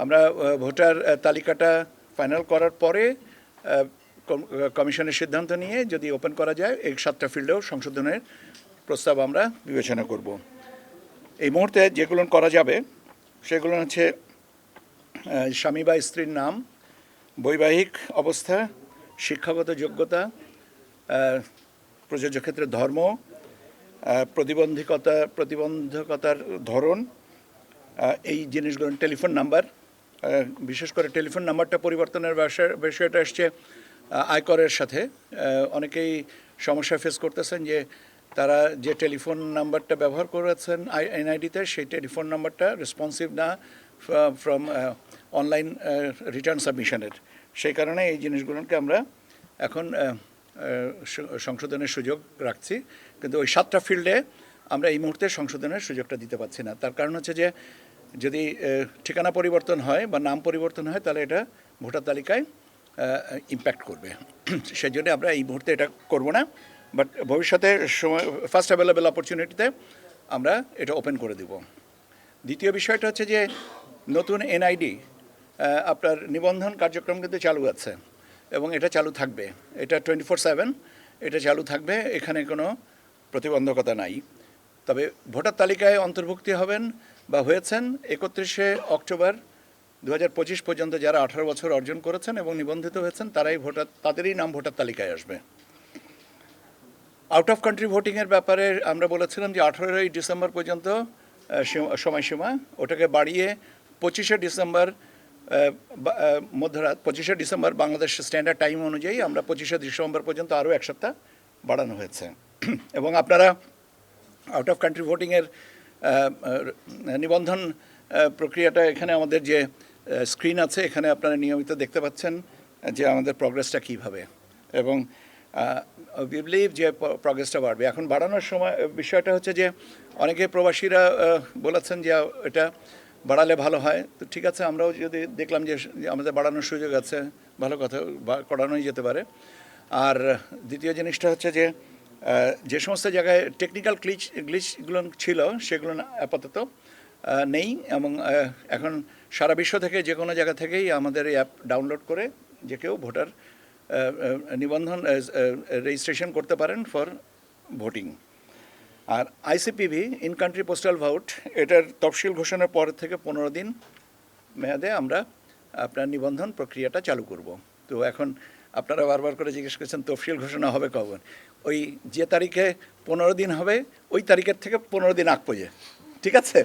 আমরা ভোটার তালিকাটা ফাইনাল করার পরে কমিশনের সিদ্ধান্ত নিয়ে যদি ওপেন করা যায় এই 7টা ফিল্ডেও সংশোধনের প্রস্তাব আমরা বিবেচনা করব। এই মুহূর্তে যেগুলো করা যাবে সেগুলো হচ্ছে স্বামী বা স্ত্রীর নাম, বৈবাহিক অবস্থা, শিক্ষাগত যোগ্যতা, প্রযোজ্য ক্ষেত্রে ধর্ম, প্রতিবন্ধকতার ধরন, এই জিনিসগুলো, টেলিফোন নাম্বার, বিশেষ করে টেলিফোন নাম্বারটা পরিবর্তনের বিষয়টা এসছে আয়করের সাথে। অনেকেই সমস্যা ফেস করতেছেন যে তারা যে টেলিফোন নাম্বারটা ব্যবহার করেছেন এনআইডিতে সেই টেলিফোন নাম্বারটা রেসপন্সিভ না ফ্রম অনলাইন রিটার্ন সাবমিশনের। সেই কারণে এই জিনিসগুলোকে আমরা এখন সংশোধনের সুযোগ রাখছি, কিন্তু ওই 7টা ফিল্ডে আমরা এই মুহূর্তে সংশোধনের সুযোগটা দিতে পারছি না। তার কারণ হচ্ছে যে যদি ঠিকানা পরিবর্তন হয় বা নাম পরিবর্তন হয় তাহলে এটা ভোটার তালিকায় ইম্প্যাক্ট করবে। সেই জন্য আমরা এই মুহূর্তে এটা করব না, বাট ভবিষ্যতে সময় ফার্স্ট অ্যাভেলেবেল অপরচুনিটিতে আমরা এটা ওপেন করে দেব। দ্বিতীয় বিষয়টা হচ্ছে যে নতুন এনআইডি আপনার নিবন্ধন কার্যক্রম কিন্তু চালু আছে এবং এটা চালু থাকবে। এটা 24/7 এটা চালু থাকবে, এখানে কোনো প্রতিবন্ধকতা নাই। তবে ভোটার তালিকায় অন্তর্ভুক্তি হবেন বা হয়েছেন 31শে অক্টোবর 2025 পর্যন্ত যারা 18 বছর অর্জন করেছেন এবং নিবন্ধিত হয়েছেন তাদেরই নাম ভোটার তালিকায় আসবে। আউট অফ কান্ট্রি ভোটিংয়ের ব্যাপারে আমরা বলেছিলাম যে 18ই ডিসেম্বর পর্যন্ত সময়সীমা, ওটাকে বাড়িয়ে 25শে ডিসেম্বর মধ্যরাত 25শে ডিসেম্বর বাংলাদেশ স্ট্যান্ডার্ড টাইম অনুযায়ী আমরা 25শে ডিসেম্বর পর্যন্ত আরও 1 সপ্তাহ বাড়ানো হয়েছে। এবং আপনারা আউট অফ কান্ট্রি ভোটিংয়ের নিবন্ধন প্রক্রিয়াটা এখানে আমাদের যে স্ক্রিন আছে এখানে আপনারা নিয়মিত দেখতে পাচ্ছেন যে আমাদের প্রগ্রেসটা কীভাবে, এবং উই বিলিভ যে প্রগ্রেসটা বাড়বে। এখন বাড়ানোর সময় বিষয়টা হচ্ছে যে অনেকে প্রবাসীরা বলেছেন যে এটা বাড়ালে ভালো হয়, তো ঠিক আছে, আমরাও যদি দেখলাম যে আমাদের বাড়ানোর সুযোগ আছে, ভালো কথা, করানোই যেতে পারে। আর দ্বিতীয় জিনিসটা হচ্ছে যে যে সমস্ত জায়গায় টেকনিক্যাল গ্লিচগুলো ছিল সেগুলো আপাতত নেই, এবং এখন সারা বিশ্ব থেকে যে কোনো জায়গা থেকেই আমাদের এই অ্যাপ ডাউনলোড করে যে কেউ ভোটার নিবন্ধন রেজিস্ট্রেশন করতে পারেন ফর ভোটিং। আর ICPV in country postal vote, এটার তফসিল ঘোষণার পর থেকে 15 দিন মেয়াদে আমরা আপনার নিবন্ধন প্রক্রিয়াটা চালু করব। তো এখন আপনারা বারবার করে জিজ্ঞেস করছেন তফসিল ঘোষণা হবে কখন? ওই যে তারিখে 15 দিন হবে ওই তারিখের থেকে 15 দিন আগ পর্যন্ত, ঠিক আছে?